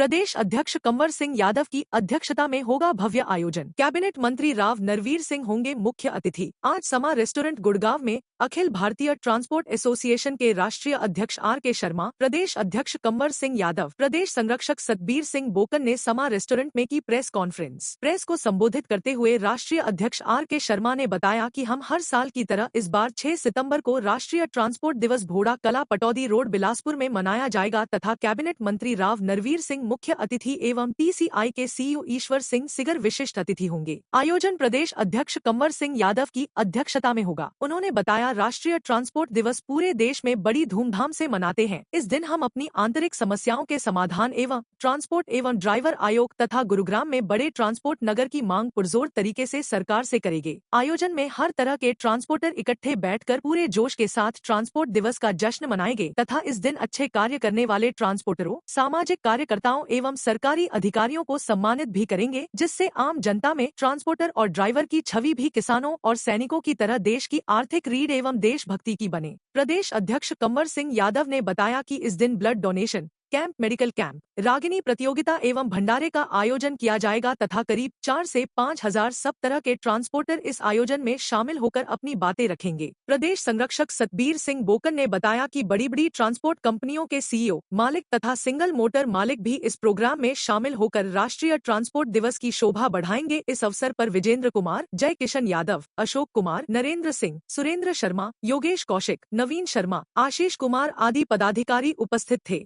प्रदेश अध्यक्ष कंवर सिंह यादव की अध्यक्षता में होगा भव्य आयोजन। कैबिनेट मंत्री राव नरवीर सिंह होंगे मुख्य अतिथि। आज समा रेस्टोरेंट गुड़गांव में अखिल भारतीय ट्रांसपोर्ट एसोसिएशन के राष्ट्रीय अध्यक्ष RK शर्मा, प्रदेश अध्यक्ष कंवर सिंह यादव, प्रदेश संरक्षक सतबीर सिंह बोकन ने समा रेस्टोरेंट में की प्रेस कॉन्फ्रेंस। प्रेस को संबोधित करते हुए राष्ट्रीय अध्यक्ष RK शर्मा ने बताया कि हम हर साल की तरह इस बार 6 सितंबर को राष्ट्रीय ट्रांसपोर्ट दिवस भोड़ा कला पटौदी रोड बिलासपुर में मनाया जाएगा तथा कैबिनेट मंत्री राव नरवीर सिंह मुख्य अतिथि एवं TCI के CEO ईश्वर सिंह सिगर विशिष्ट अतिथि होंगे। आयोजन प्रदेश अध्यक्ष कंवर सिंह यादव की अध्यक्षता में होगा। उन्होंने बताया, राष्ट्रीय ट्रांसपोर्ट दिवस पूरे देश में बड़ी धूमधाम से मनाते हैं। इस दिन हम अपनी आंतरिक समस्याओं के समाधान एवं ट्रांसपोर्ट एवं ड्राइवर आयोग तथा गुरुग्राम में बड़े ट्रांसपोर्ट नगर की मांग पुरजोर तरीके से सरकार से करेंगे। आयोजन में हर तरह के ट्रांसपोर्टर इकट्ठे बैठकर पूरे जोश के साथ ट्रांसपोर्ट दिवस का जश्न मनाएंगे तथा इस दिन अच्छे कार्य करने वाले ट्रांसपोर्टरों, सामाजिक कार्यकर्ताओं एवं सरकारी अधिकारियों को सम्मानित भी करेंगे, जिससे आम जनता में ट्रांसपोर्टर और ड्राइवर की छवि भी किसानों और सैनिकों की तरह देश की आर्थिक रीढ़ एवं देशभक्ति की बने। प्रदेश अध्यक्ष कंवर सिंह यादव ने बताया कि इस दिन blood donation camp, medical camp, Ragini प्रतियोगिता एवं भंडारे का आयोजन किया जाएगा तथा करीब 4 से 5 हजार सब तरह के ट्रांसपोर्टर इस आयोजन में शामिल होकर अपनी बातें रखेंगे। प्रदेश संरक्षक सतबीर सिंह बोकन ने बताया कि बड़ी बड़ी ट्रांसपोर्ट कंपनियों के CEO, मालिक तथा सिंगल मोटर मालिक भी इस प्रोग्राम में शामिल होकर राष्ट्रीय ट्रांसपोर्ट दिवस की शोभा बढ़ाएंगे। इस अवसर पर विजेंद्र कुमार, जय किशन यादव, अशोक कुमार, नरेंद्र सिंह, सुरेंद्र शर्मा, योगेश कौशिक, नवीन शर्मा, आशीष कुमार आदि पदाधिकारी उपस्थित थे।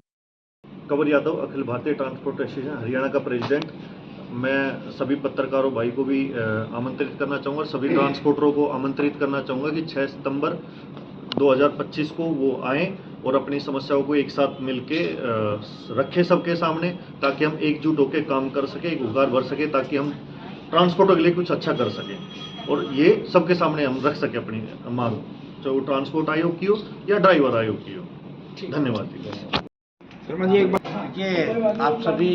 कंवर यादव, अखिल भारतीय ट्रांसपोर्ट एसोसिएशन हरियाणा का प्रेसिडेंट। मैं सभी पत्रकारों भाई को भी आमंत्रित करना चाहूँगा, सभी ट्रांसपोर्टरों को आमंत्रित करना चाहूँगा कि 6 सितंबर 2025 को वो आएँ और अपनी समस्याओं को एक साथ मिलके रखें सबके सामने, ताकि हम एकजुट होकर काम कर सकें, एक उगार भर सके, ताकि हम ट्रांसपोर्ट के लिए कुछ अच्छा कर सकें और ये सबके सामने हम रख सकें अपनी मांग, चाहे वो ट्रांसपोर्ट आयोग की हो या ड्राइवर आयोग की हो। धन्यवाद जी। शर्मा जी, एक बात ये आप सभी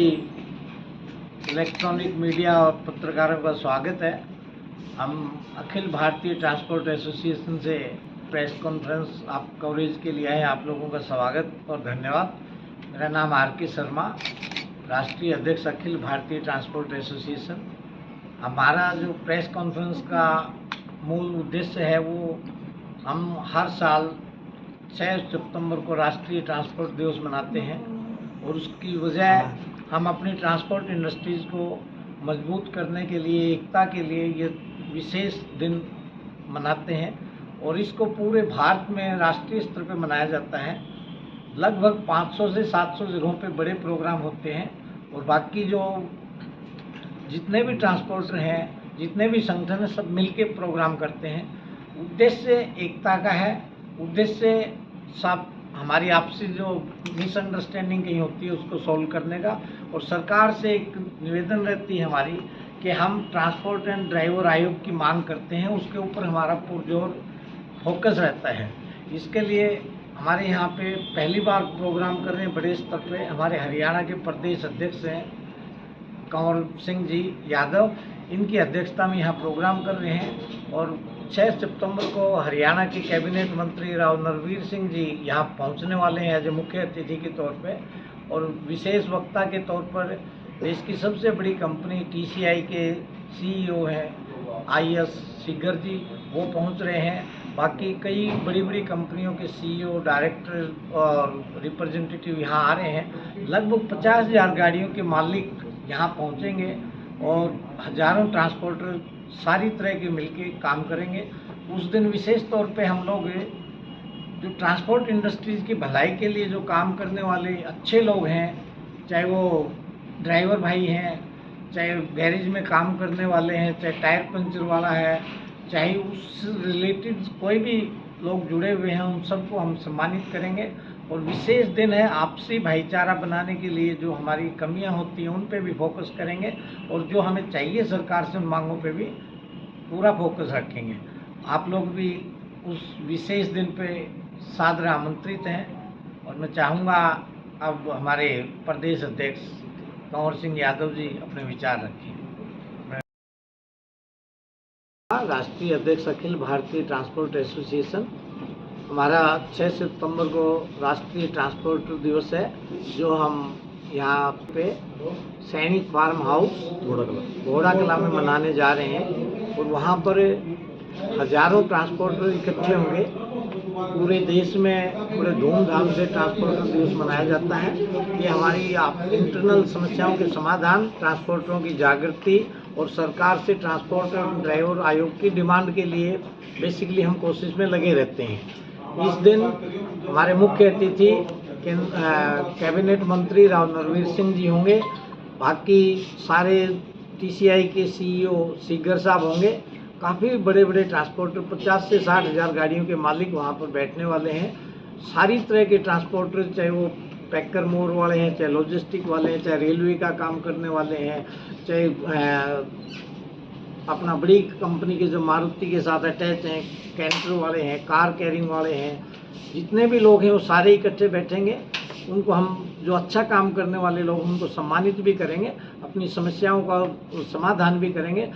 इलेक्ट्रॉनिक मीडिया और पत्रकारों का स्वागत है। हम अखिल भारतीय ट्रांसपोर्ट एसोसिएशन से प्रेस कॉन्फ्रेंस आप कवरेज के लिए आए। आप लोगों का स्वागत और धन्यवाद। मेरा नाम RK शर्मा, राष्ट्रीय अध्यक्ष अखिल भारतीय ट्रांसपोर्ट एसोसिएशन। हमारा जो प्रेस कॉन्फ्रेंस का मूल उद्देश्य है वो हम हर साल 6 सितंबर को राष्ट्रीय ट्रांसपोर्ट दिवस मनाते हैं और उसकी वजह हम अपनी ट्रांसपोर्ट इंडस्ट्रीज़ को मजबूत करने के लिए, एकता के लिए ये विशेष दिन मनाते हैं और इसको पूरे भारत में राष्ट्रीय स्तर पर मनाया जाता है। लगभग 500 से 700 जगहों पे बड़े प्रोग्राम होते हैं और बाकी जो जितने भी ट्रांसपोर्टर हैं, जितने भी संगठन हैं, सब मिलके प्रोग्राम करते हैं। उद्देश्य एकता का है, उद्देश्य सब हमारी आपसी जो मिसअंडरस्टैंडिंग कहीं होती है उसको सॉल्व करने का। और सरकार से एक निवेदन रहती है हमारी कि हम ट्रांसपोर्ट एंड ड्राइवर आयोग की मांग करते हैं, उसके ऊपर हमारा पुरजोर फोकस रहता है। इसके लिए हमारे यहाँ पे पहली बार प्रोग्राम कर रहे हैं बड़े स्तर पे। हमारे हरियाणा के प्रदेश अध्यक्ष हैं कंवर सिंह जी यादव, इनकी अध्यक्षता में यहाँ प्रोग्राम कर रहे हैं और 6 सितंबर को हरियाणा के कैबिनेट मंत्री राव नरवीर सिंह जी यहाँ पहुँचने वाले हैं एज ए मुख्य अतिथि के तौर पे और विशेष वक्ता के तौर पर देश की सबसे बड़ी कंपनी TCI के CEO हैं IS सिगर जी, वो पहुँच रहे हैं। बाकी कई बड़ी बड़ी कंपनियों के CEO, डायरेक्टर और रिप्रेजेंटेटिव यहाँ आ रहे हैं। लगभग 50,000 गाड़ियों के मालिक यहाँ पहुँचेंगे और हजारों ट्रांसपोर्टर सारी तरह के मिलके काम करेंगे। उस दिन विशेष तौर पे हम लोग जो ट्रांसपोर्ट इंडस्ट्रीज़ की भलाई के लिए जो काम करने वाले अच्छे लोग हैं, चाहे वो ड्राइवर भाई हैं, चाहे गैरेज में काम करने वाले हैं, चाहे टायर पंचर वाला है, चाहे उस रिलेटेड कोई भी लोग जुड़े हुए हैं, उन सबको हम सम्मानित करेंगे। और विशेष दिन है, आपसी भाईचारा बनाने के लिए जो हमारी कमियां होती हैं उन पे भी फोकस करेंगे और जो हमें चाहिए सरकार से उन मांगों पे भी पूरा फोकस रखेंगे। आप लोग भी उस विशेष दिन पे सादर आमंत्रित हैं और मैं चाहूँगा अब हमारे प्रदेश अध्यक्ष कंवर सिंह यादव जी अपने विचार रखें। राष्ट्रीय अध्यक्ष अखिल भारतीय ट्रांसपोर्ट एसोसिएशन, हमारा 6 सितंबर को राष्ट्रीय ट्रांसपोर्ट दिवस है जो हम यहाँ पे सैनिक फार्म हाउस घोड़ा कला में मनाने जा रहे हैं और वहाँ पर हजारों ट्रांसपोर्टर इकट्ठे होंगे। पूरे देश में बड़े धूमधाम से ट्रांसपोर्टर दिवस मनाया जाता है। ये हमारी इंटरनल समस्याओं के समाधान, ट्रांसपोर्टरों की जागृति और सरकार से ट्रांसपोर्टर ड्राइवर आयोग की डिमांड के लिए बेसिकली हम कोशिश में लगे रहते हैं। इस दिन हमारे मुख्य अतिथि कैबिनेट मंत्री राव नरवीर सिंह जी होंगे। बाकी सारे टीसीआई के सीईओ सीगर साहब होंगे। काफ़ी बड़े बड़े ट्रांसपोर्टर 50 से 60 हज़ार गाड़ियों के मालिक वहाँ पर बैठने वाले हैं। सारी तरह के ट्रांसपोर्टर, चाहे वो पैकर मोड़ वाले हैं, चाहे लॉजिस्टिक वाले हैं, चाहे रेलवे का काम करने वाले हैं, चाहे अपना बड़ी कंपनी के जो मारुति के साथ अटैच हैं, कैंटर वाले हैं, कार कैरिंग वाले हैं, जितने भी लोग हैं वो सारे इकट्ठे बैठेंगे। उनको हम जो अच्छा काम करने वाले लोग उनको सम्मानित भी करेंगे, अपनी समस्याओं का समाधान भी करेंगे।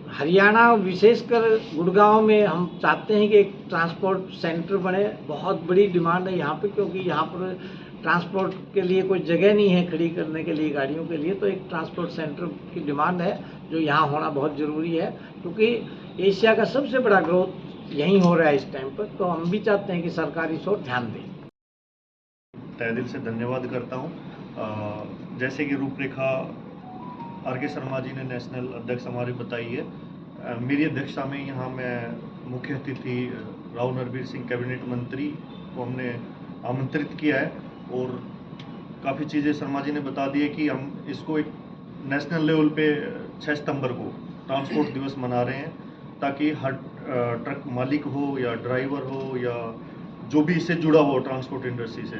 हरियाणा विशेषकर गुड़गांव में हम चाहते हैं कि एक ट्रांसपोर्ट सेंटर बने। बहुत बड़ी डिमांड है यहाँ पे, क्योंकि यहाँ पर ट्रांसपोर्ट के लिए कोई जगह नहीं है खड़ी करने के लिए गाड़ियों के लिए। तो एक ट्रांसपोर्ट सेंटर की डिमांड है जो यहाँ होना बहुत ज़रूरी है, क्योंकि एशिया का सबसे बड़ा ग्रोथ यहीं हो रहा है इस टाइम पर। तो हम भी चाहते हैं कि सरकार इस ओर ध्यान दे। तहे दिल से धन्यवाद करता हूँ। जैसे कि रूपरेखा आर.के. शर्मा जी ने नेशनल अध्यक्ष हमारी बताई है, मेरी अध्यक्षता में यहाँ मैं मुख्य अतिथि राव नरवीर सिंह कैबिनेट मंत्री को हमने आमंत्रित किया है और काफ़ी चीज़ें शर्मा जी ने बता दी है कि हम इसको एक नेशनल लेवल पे 6 सितंबर को ट्रांसपोर्ट दिवस मना रहे हैं, ताकि हर ट्रक मालिक हो या ड्राइवर हो या जो भी इससे जुड़ा हो ट्रांसपोर्ट इंडस्ट्री से,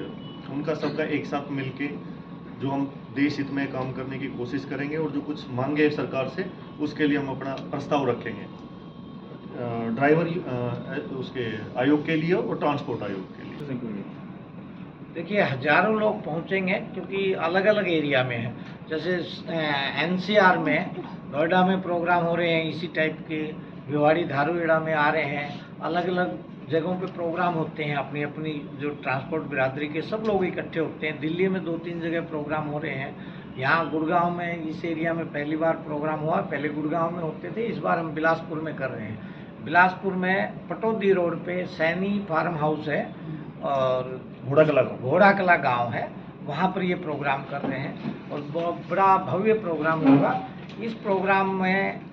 उनका सबका एक साथ मिलके जो हम देश हित में काम करने की कोशिश करेंगे और जो कुछ मांगे है सरकार से उसके लिए हम अपना प्रस्ताव रखेंगे ड्राइवर उसके आयोग के लिए और ट्रांसपोर्ट आयोग के लिए। देखिए, हजारों लोग पहुंचेंगे क्योंकि अलग अलग एरिया में है। जैसे एनसीआर में, नोएडा में प्रोग्राम हो रहे हैं इसी टाइप के, भिवाड़ी धारूहेड़ा में आ रहे हैं, अलग अलग जगहों पे प्रोग्राम होते हैं। अपनी अपनी जो ट्रांसपोर्ट बिरादरी के सब लोग इकट्ठे होते हैं। दिल्ली में 2-3 जगह प्रोग्राम हो रहे हैं। यहाँ गुड़गांव में, इस एरिया में पहली बार प्रोग्राम हुआ। पहले गुड़गांव में होते थे, इस बार हम बिलासपुर में कर रहे हैं। बिलासपुर में पटौदी रोड पे सैनी फार्म हाउस है और घोड़ा कला गाँव है, वहाँ पर ये प्रोग्राम कर रहे हैं और बहुत बड़ा भव्य प्रोग्राम होगा। इस प्रोग्राम में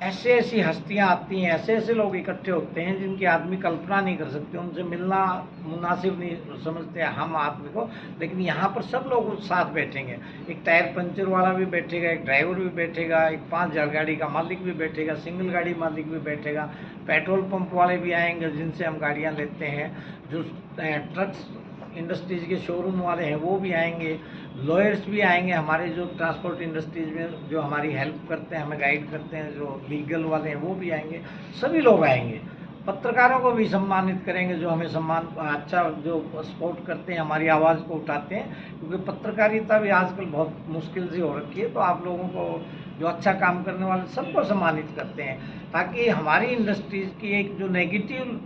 ऐसे ऐसी हस्तियां आती हैं, ऐसे ऐसे लोग इकट्ठे होते हैं जिनकी आदमी कल्पना नहीं कर सकते। उनसे मिलना मुनासिब नहीं समझते हैं हम आदमी को, लेकिन यहाँ पर सब लोग उस साथ बैठेंगे। एक टायर पंचर वाला भी बैठेगा, एक ड्राइवर भी बैठेगा, एक 5000 गाड़ी का मालिक भी बैठेगा, सिंगल गाड़ी मालिक भी बैठेगा, पेट्रोल पंप वाले भी आएंगे जिनसे हम गाड़ियाँ लेते हैं, जो ट्रक्स इंडस्ट्रीज के शोरूम वाले हैं वो भी आएंगे, लॉयर्स भी आएंगे हमारे जो ट्रांसपोर्ट इंडस्ट्रीज में जो हमारी हेल्प करते हैं, हमें गाइड करते हैं, जो लीगल वाले हैं वो भी आएंगे, सभी लोग आएंगे। पत्रकारों को भी सम्मानित करेंगे जो हमें अच्छा जो सपोर्ट करते हैं, हमारी आवाज़ को उठाते हैं, क्योंकि पत्रकारिता भी आजकल बहुत मुश्किल सी हो रखी है। तो आप लोगों को जो अच्छा काम करने वाले सबको सम्मानित करते हैं, ताकि हमारी इंडस्ट्रीज की एक जो नेगेटिव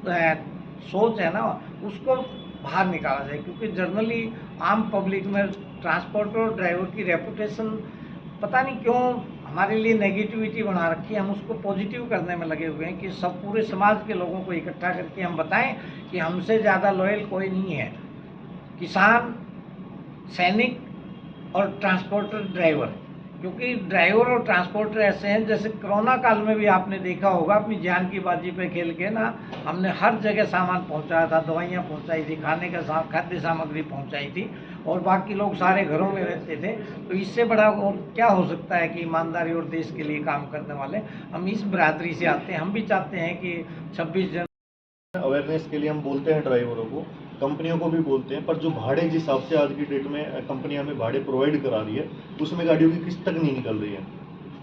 सोच है ना उसको बाहर निकाला जाए। क्योंकि जनरली आम पब्लिक में ट्रांसपोर्टर ड्राइवर की रेपुटेशन पता नहीं क्यों हमारे लिए नेगेटिविटी बना रखी है। हम उसको पॉजिटिव करने में लगे हुए हैं कि सब पूरे समाज के लोगों को इकट्ठा करके हम बताएं कि हमसे ज़्यादा लॉयल कोई नहीं है। किसान, सैनिक और ट्रांसपोर्टर ड्राइवर, क्योंकि ड्राइवर और ट्रांसपोर्टर ऐसे हैं जैसे कोरोना काल में भी आपने देखा होगा, अपनी जान की बाजी पे खेल के ना हमने हर जगह सामान पहुंचाया था, दवाइयाँ पहुंचाई थी, खाद्य सामग्री पहुंचाई थी और बाकी लोग सारे घरों में रहते थे। तो इससे बड़ा और क्या हो सकता है कि ईमानदारी और देश के लिए काम करने वाले हम इस बरादरी से आते हैं। हम भी चाहते हैं कि 26 जनवरी अवेयरनेस के लिए हम बोलते हैं ड्राइवरों को, कंपनियों को भी बोलते हैं, पर जो भाड़े जिस हिसाब से आज की डेट में कंपनियां हमें भाड़े प्रोवाइड करा रही है उसमें गाड़ियों की किस्त तक नहीं निकल रही है।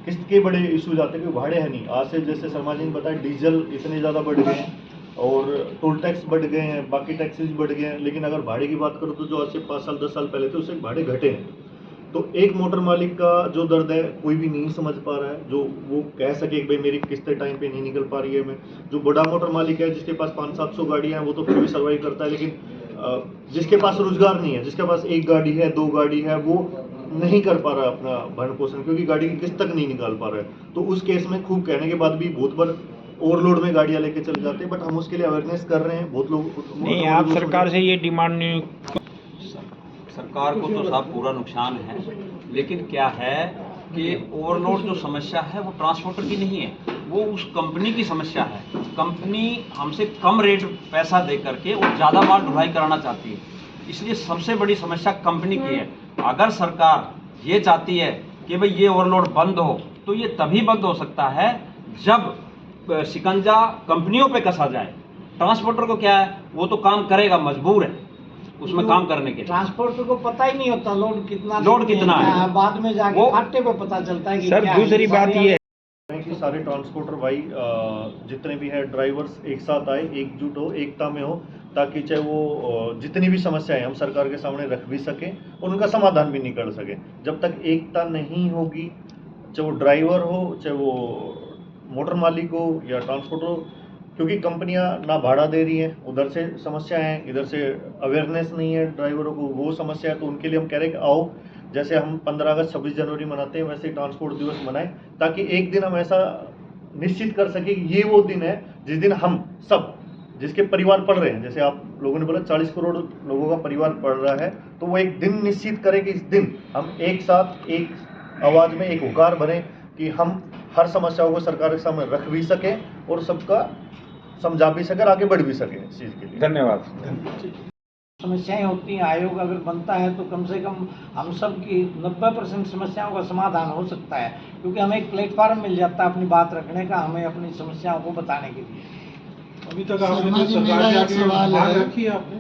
किस्त के बड़े इश्यूज आते हैं कि भाड़े है नहीं। आज से जैसे शर्मा जी ने बताया डीजल इतने ज़्यादा बढ़ गए हैं और टोल टैक्स बढ़ गए हैं, बाकी टैक्सेस बढ़ गए हैं, लेकिन अगर भाड़े की बात करो तो जो आज से 5 साल 10 साल पहले थे उससे भाड़े घटे हैं। तो एक मोटर मालिक का जो दर्द है कोई भी नहीं समझ पा रहा है, जो वो कह सके कि भाई मेरी किस्तें टाइम पे नहीं निकल पा रही है। मैं जो बड़ा मोटर मालिक है जिसके पास 500-700 गाड़ियां हैं वो तो फिर भी सर्वाइव करता है, लेकिन जिसके पास रोजगार नहीं है, जिसके पास 1 गाड़ी है 2 गाड़ी है, वो नहीं कर पा रहा अपना भरण पोषण, क्योंकि गाड़ी की किस्त तक नहीं निकाल पा रहा है। तो उस केस में खूब कहने के बाद भी बहुत बार ओवरलोड में गाड़ियां लेके चले जाते हैं, बट हम उसके लिए अवेयरनेस कर रहे हैं। बहुत लोग नहीं, आप सरकार से ये डिमांड नहीं। सरकार को तो साहब पूरा नुकसान है, लेकिन क्या है कि ओवरलोड जो समस्या है वो ट्रांसपोर्टर की नहीं है, वो उस कंपनी की समस्या है। कंपनी हमसे कम रेट पैसा दे करके वो ज़्यादा माल ढुलाई कराना चाहती है, इसलिए सबसे बड़ी समस्या कंपनी की है। अगर सरकार ये चाहती है कि भाई ये ओवरलोड बंद हो, तो ये तभी बंद हो सकता है जब शिकंजा कंपनियों पे कसा जाए। ट्रांसपोर्टर को क्या है, वो तो काम करेगा, मजबूर है उसमें काम करने के लिए। ट्रांसपोर्टर को पता ही नहीं होता लोड कितना है, बाद में जाके फाटे पे पता चलता है कि सर दूसरी बात ये है कि सारे ट्रांसपोर्टर भाई जितने भी हैं ड्राइवर्स एक साथ आए, एकजुट हो, एकता में हो, ताकि चाहे वो जितनी भी समस्याएं हम सरकार के सामने रख भी सकें और उनका समाधान भी निकाल सकें। जब तक एकता नहीं होगी, चाहे वो ड्राइवर हो, चाहे वो मोटर मालिक हो या ट्रांसपोर्टर हो, क्योंकि कंपनियां ना भाड़ा दे रही हैं, उधर से समस्या है, इधर से अवेयरनेस नहीं है ड्राइवरों को, वो समस्या है। तो उनके लिए हम कह रहे हैं कि आओ, जैसे हम 15 अगस्त 26 जनवरी मनाते हैं, वैसे ट्रांसपोर्ट दिवस मनाएं, ताकि एक दिन हम ऐसा निश्चित कर सकें कि ये वो दिन है जिस दिन हम सब जिसके परिवार पढ़ रहे हैं, जैसे आप लोगों ने बोला 40 करोड़ लोगों का परिवार पढ़ रहा है, तो वो एक दिन निश्चित करें कि इस दिन हम एक साथ एक आवाज़ में एक हुकार बने कि हम हर समस्याओं को सरकार के सामने रख भी सकें और सबका समझा भी सके, आगे बढ़ भी सके इस चीज़ के लिए। धन्यवाद। समस्याएं होती हैं, आयोग अगर बनता है तो कम से कम हम सब की 90% समस्याओं का समाधान हो सकता है, क्योंकि हमें एक प्लेटफॉर्म मिल जाता है अपनी बात रखने का, हमें अपनी समस्याओं को बताने के लिए। अभी तक आपने सरकार के आगे मांग रखी है आपने?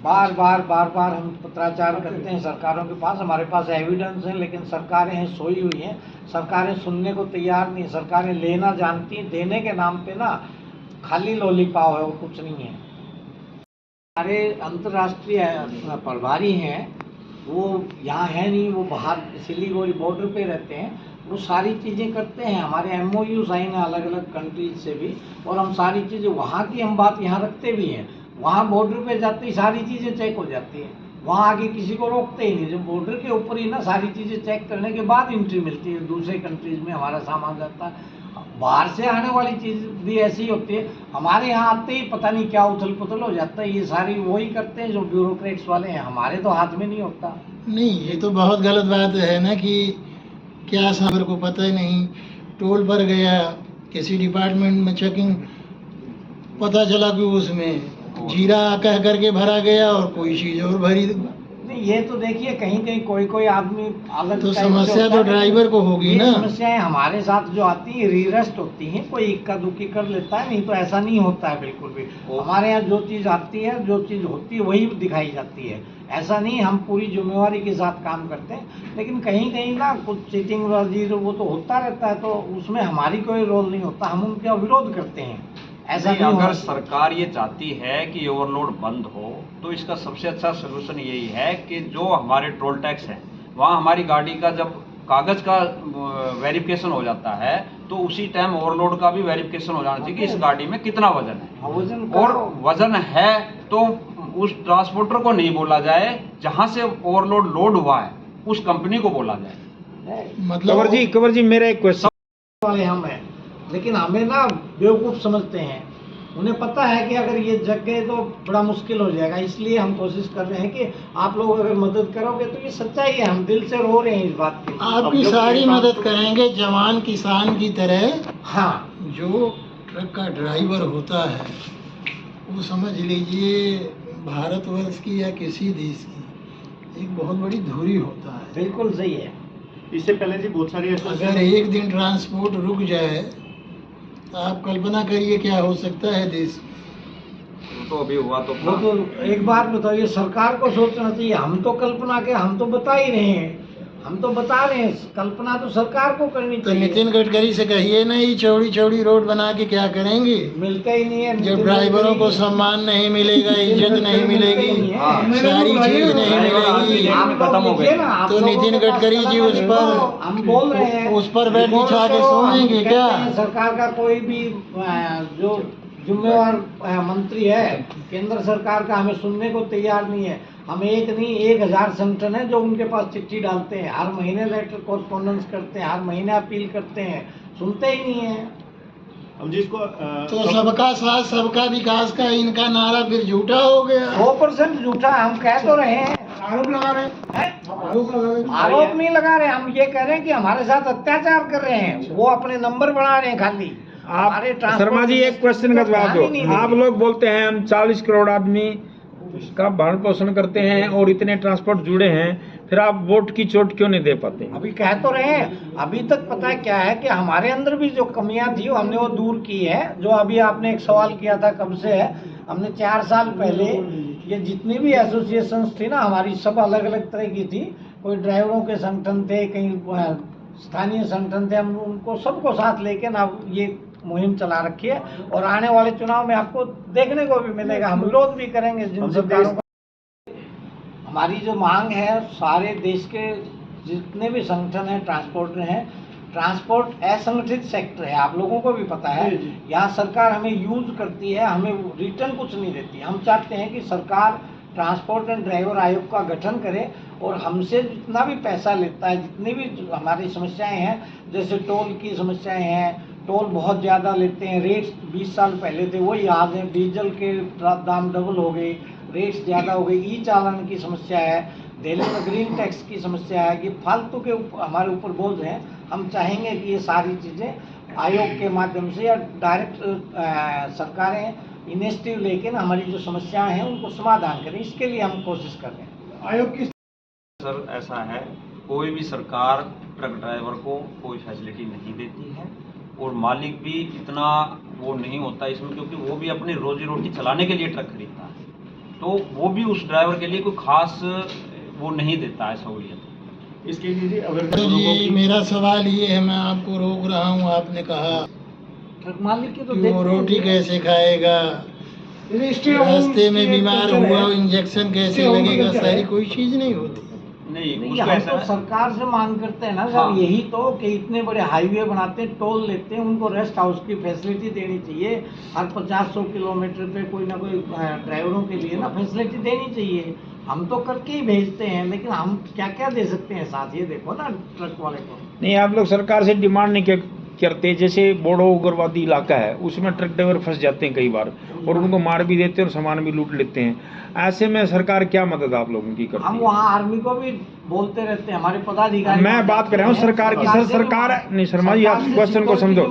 बार बार हम पत्राचार करते हैं सरकारों के पास, हमारे पास एविडेंस है, लेकिन सरकारें हैं सोई हुई हैं, सरकारें सुनने को तैयार नहीं। सरकारें लेना जानती हैं, देने के नाम पे ना खाली लॉलीपॉप है और कुछ नहीं है। हमारे अंतर्राष्ट्रीय प्रभारी हैं, वो यहाँ है नहीं, वो बाहर सिलीगुड़ी बॉर्डर पे रहते हैं, वो सारी चीज़ें करते हैं। हमारे MOU साइन है अलग अलग कंट्रीज से भी, और हम सारी चीज़ें वहाँ की हम बात यहाँ रखते भी हैं। वहाँ बॉर्डर पे जाते ही सारी चीज़ें चेक हो जाती हैं, वहाँ आगे किसी को रोकते ही नहीं। जो बॉर्डर के ऊपर ही ना सारी चीज़ें चेक करने के बाद एंट्री मिलती है, दूसरे कंट्रीज में हमारा सामान जाता है। बाहर से आने वाली चीज़ भी ऐसी होती है, हमारे यहाँ आते ही पता नहीं क्या उथल पुथल हो जाता है। ये सारी वही करते हैं जो ब्यूरोक्रेट्स वाले हैं, हमारे तो हाथ में नहीं होता। नहीं, ये तो बहुत गलत बात है ना कि क्या साबर को पता ही नहीं, टोल पर गया किसी डिपार्टमेंट में चेकिंग, पता चला कि उसमें जीरा कह करके भरा गया और कोई चीज़ और भरी। नहीं, ये तो देखिए कहीं कहीं कोई आदमी अलग तो समस्या तो ड्राइवर को होगी ना। समस्याएं हमारे साथ जो आती है रीरेस्ट होती हैं, कोई इक्का दुक्की कर लेता है, नहीं तो ऐसा नहीं होता है बिल्कुल भी। हमारे यहाँ जो चीज़ आती है, जो चीज़ होती है वही दिखाई जाती है। ऐसा नहीं, हम पूरी जिम्मेवारी के साथ काम करते हैं, लेकिन कहीं कहीं ना कुछ चीटिंग बाजी वो तो होता रहता है, तो उसमें हमारी कोई रोल नहीं होता, हम उनका विरोध करते हैं। ऐसा नहीं, अगर सरकार ये चाहती है कि ओवरलोड बंद हो, तो इसका सबसे अच्छा सलूशन यही है कि जो हमारे टोल टैक्स है, वहाँ हमारी गाड़ी का जब कागज़ का वेरिफिकेशन हो जाता है, तो उसी टाइम ओवरलोड का भी वेरिफिकेशन हो जाना चाहिए कि इस गाड़ी में कितना वजन है। और वजन है तो उस ट्रांसपोर्टर को नहीं बोला जाए, जहाँ से ओवरलोड लोड हुआ है उस कंपनी को बोला जाए। मतलब कंवर जी मेरा एक क्वेश्चन वाले हम हैं, लेकिन हमें ना बेवकूफ़ समझते हैं। उन्हें पता है कि अगर ये जग गए तो बड़ा मुश्किल हो जाएगा, इसलिए हम कोशिश कर रहे हैं कि आप लोग अगर मदद करोगे तो ये सच्चाई है, हम दिल से रो रहे हैं इस बात की। आपकी सारी मदद करेंगे जवान किसान की तरह। हाँ, जो ट्रक का ड्राइवर होता है वो समझ लीजिए भारतवर्ष की या किसी देश की एक बहुत बड़ी धुरी होता है। बिल्कुल सही है। इससे पहले जी बहुत सारी अगर एक दिन ट्रांसपोर्ट रुक जाए तो आप कल्पना करिए क्या हो सकता है देश। तो अभी हुआ तो वो तो एक बात बताइए, सरकार को सोचना चाहिए। हम तो कल्पना के हम तो बता ही रहे हैं, हम तो बता रहे हैं, कल्पना तो सरकार को करनी तो चाहिए। नितिन गडकरी से कहिए ना, ये चौड़ी चौड़ी रोड बना के क्या करेंगे? मिलते ही नहीं है। जब ड्राइवरों को सम्मान नहीं मिलेगा, इज्जत नहीं मिलेगी, सारी चीज नहीं मिलेगी, खत्म हो गई। तो नितिन गडकरी जी उस पर हम बोल रहे हैं, उस पर बैठ बिछा के सोएंगे क्या? सरकार का कोई भी जो जिम्मेवार मंत्री है केंद्र सरकार का, हमें सुनने को तैयार नहीं है। हम एक नहीं 1000 संगठन है जो उनके पास चिट्ठी डालते हैं, हर महीने लेटर कॉरस्पॉन्डेंस करते हैं, हर महीने अपील करते हैं, सुनते ही नहीं है। हम जिसको तो सबका साथ सबका विकास का इनका नारा फिर झूठा हो गया। 100% झूठा है। हम कह तो रहे हैं, आरोप लगा रहे हैं। आरोप नहीं लगा रहे, हम ये कह रहे हैं कि हमारे साथ अत्याचार कर रहे हैं, वो अपने नंबर बढ़ा रहे हैं खाली। आप शर्मा जी एक क्वेश्चन का जवाब दो। आप लोग बोलते हैं हम 40 करोड़ आदमी का भरण पोषण करते हैं और इतने ट्रांसपोर्ट जुड़े हैं, फिर आप वोट की चोट क्यों नहीं दे पाते? अभी कह तो रहे हैं, अभी तक पता है क्या है कि हमारे अंदर भी जो कमियां थी हमने वो दूर की है। जो अभी आपने एक सवाल किया था कब से है, हमने 4 साल पहले ये जितनी भी एसोसिएशंस थी ना हमारी, सब अलग अलग तरह की थी। कोई ड्राइवरों के संगठन थे, कहीं स्थानीय संगठन थे, हम उनको सबको साथ लेके ना ये मुहिम चला रखी है। और आने वाले चुनाव में आपको देखने को भी मिलेगा, हम विरोध भी करेंगे जिन सरकारों का। हमारी जो मांग है, सारे देश के जितने भी संगठन हैं ट्रांसपोर्ट हैं, ट्रांसपोर्ट असंगठित सेक्टर है, आप लोगों को भी पता है। यहाँ सरकार हमें यूज करती है, हमें रिटर्न कुछ नहीं देती। हम चाहते हैं कि सरकार ट्रांसपोर्ट एंड ड्राइवर आयोग का गठन करे और हमसे जितना भी पैसा लेता है, जितनी भी हमारी समस्याएं हैं, जैसे टोल की समस्याएं हैं, टोल बहुत ज़्यादा लेते हैं, रेट्स 20 साल पहले थे वो याद है, डीजल के दाम डबल हो गए, रेट्स ज़्यादा हो गए, ई चालान की समस्या है, दिल्ली में ग्रीन टैक्स की समस्या है, कि फालतू के हमारे ऊपर बोझ हैं। हम चाहेंगे कि ये सारी चीज़ें आयोग के माध्यम से या डायरेक्ट सरकारें इनिशिएटिव लेके हमारी जो समस्याएं हैं उनको समाधान करें, इसके लिए हम कोशिश कर रहे हैं। आयोग की सर ऐसा है, कोई भी सरकार ट्रक ड्राइवर को कोई फैसिलिटी नहीं देती है और मालिक भी इतना वो नहीं होता इसमें, क्योंकि वो भी अपनी रोजी रोटी चलाने के लिए ट्रक खरीदता है, तो वो भी उस ड्राइवर के लिए कोई खास वो नहीं देता है सहूलियत। इसके लिए तो जी मेरा सवाल ये है, मैं आपको रोक रहा हूँ, आपने कहा ट्रक मालिक की तो कि वो रोटी कैसे खाएगा, रास्ते में बीमार हुआ इंजेक्शन कैसे लगेगा, सारी कोई चीज़ नहीं होती। नहीं हम तो सरकार से मांग करते हैं ना सर, हाँ। यही तो कि इतने बड़े हाईवे बनाते हैं, टोल लेते हैं, उनको रेस्ट हाउस की फैसिलिटी देनी चाहिए। हर 50-100 किलोमीटर पे कोई ना कोई ड्राइवरों के लिए ना फैसिलिटी देनी चाहिए। हम तो करके ही भेजते हैं, लेकिन हम क्या क्या दे सकते हैं साथ, ये देखो ना ट्रक वाले को। नहीं, आप लोग सरकार से डिमांड नहीं करते? जैसे बोडो उग्रवादी इलाका है, उसमें ट्रक ड्राइवर फंस जाते हैं कई बार और उनको मार भी देते हैं और सामान भी लूट लेते हैं। ऐसे में सरकार क्या मदद आप लोगों की करती है? हम वहाँ आर्मी को भी बोलते रहते हैं, हमारे पदाधिकारी। मैं बात कर रहा हूँ सरकार की। सर सरकार नहीं, शर्मा जी आप क्वेश्चन को समझो।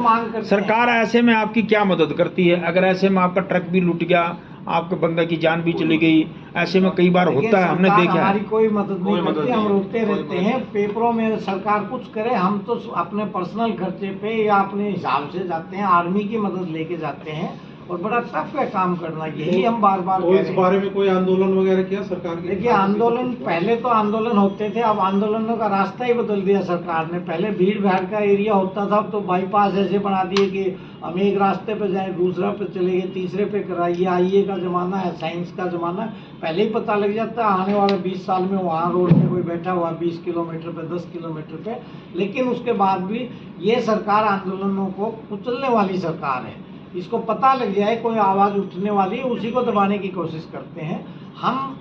सरकार ऐसे में आपकी क्या मदद करती है? अगर ऐसे में आपका ट्रक भी लूट गया, आपके बंदे की जान भी चली गई, ऐसे में कई बार होता है, हमने देखा है। हमारी कोई मदद नहीं करती, हम रोकते रहते हैं। पेपरों में सरकार कुछ करे, हम तो अपने पर्सनल खर्चे पे या अपने हिसाब से जाते हैं, आर्मी की मदद लेके जाते हैं और बड़ा टफ है काम करना, यही हम बार बार कह रहे हैं। इस बारे में कोई आंदोलन वगैरह किया सरकार के? देखिए आंदोलन, पहले तो आंदोलन होते थे, अब आंदोलनों का रास्ता ही बदल दिया सरकार ने। पहले भीड़ भाड़ का एरिया होता था, अब तो बाईपास ऐसे बना दिए कि हम एक रास्ते पे जाएं, दूसरा पे चले गए, तीसरे पे कराइए। आईए का ज़माना है, साइंस का ज़माना है, पहले ही पता लग जाता है आने वाले 20 साल में वहाँ रोड पे कोई बैठा हुआ 20 किलोमीटर पे, 10 किलोमीटर पे। लेकिन उसके बाद भी ये सरकार आंदोलनों को कुचलने वाली सरकार है। इसको पता लग जाए कोई आवाज़ उठने वाली है, उसी को दबाने की कोशिश करते हैं। हम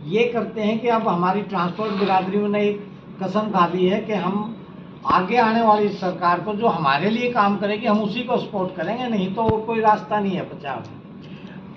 ये करते हैं कि अब हमारी ट्रांसपोर्ट बिरादरी ने एक कसम खा दी है कि हम आगे आने वाली सरकार को जो हमारे लिए काम करेगी हम उसी को सपोर्ट करेंगे, नहीं तो कोई रास्ता नहीं है बचाव।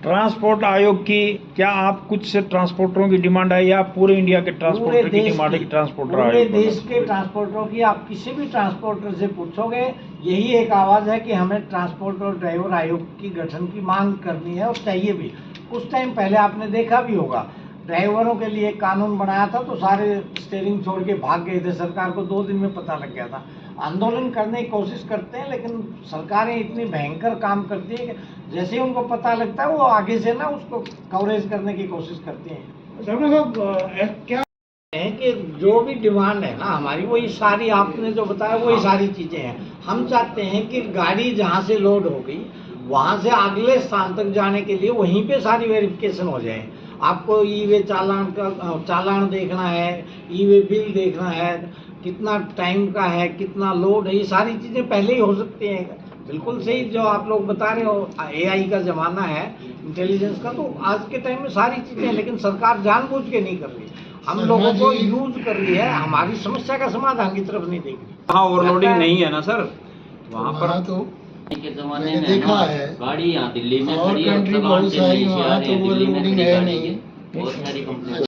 ट्रांसपोर्ट आयोग की क्या आप कुछ ट्रांसपोर्टरों की डिमांड है या पूरे इंडिया के ट्रांसपोर्टर की डिमांड है कि ट्रांसपोर्टर पूरे आयोग? देश के ट्रांसपोर्टरों की, आप किसी भी ट्रांसपोर्टर से पूछोगे यही एक आवाज़ है कि हमें ट्रांसपोर्ट और ड्राइवर आयोग की गठन की मांग करनी है और चाहिए भी। कुछ टाइम पहले आपने देखा भी होगा, ड्राइवरों के लिए कानून बनाया था तो सारे स्टीयरिंग छोड़ के भाग गए थे, सरकार को 2 दिन में पता लग गया था। आंदोलन करने की कोशिश करते हैं, लेकिन सरकारें इतनी भयंकर काम करती है कि जैसे ही उनको पता लगता है वो आगे से ना उसको कवरेज करने की कोशिश करती हैं। क्या है कि जो भी डिमांड है ना हमारी, वही सारी आपने जो बताया वही सारी चीज़ें हैं। हम चाहते हैं कि गाड़ी जहाँ से लोड हो गई वहाँ से अगले स्थान तक जाने के लिए वहीं पे सारी वेरिफिकेशन हो जाए। आपको ई वे चालान देखना है, ई वे बिल देखना है, कितना टाइम का है, कितना लोड है, ये सारी चीज़ें पहले ही हो सकती हैं। बिल्कुल सही जो आप लोग बता रहे हो, एआई का जमाना है, इंटेलिजेंस का, तो आज के टाइम में सारी चीजें, लेकिन सरकार जानबूझ के नहीं कर रही, हम लोगों को यूज कर रही है, हमारी समस्या का समाधान की तरफ नहीं देख रही। वहाँ ओवरलोडिंग नहीं है ना सर, वहाँ पर तो के जमाने मैंने में देखा ना, है गाड़ी यहाँ दिल्ली में और खड़ी है, कंट्री चलान बहुत से सारी मलेशिया वहाँ आ रही तो है, दिल्ली में ओवरलोडिंग खड़ी है गाड़ी नहीं। के बहुत सारी कंपनी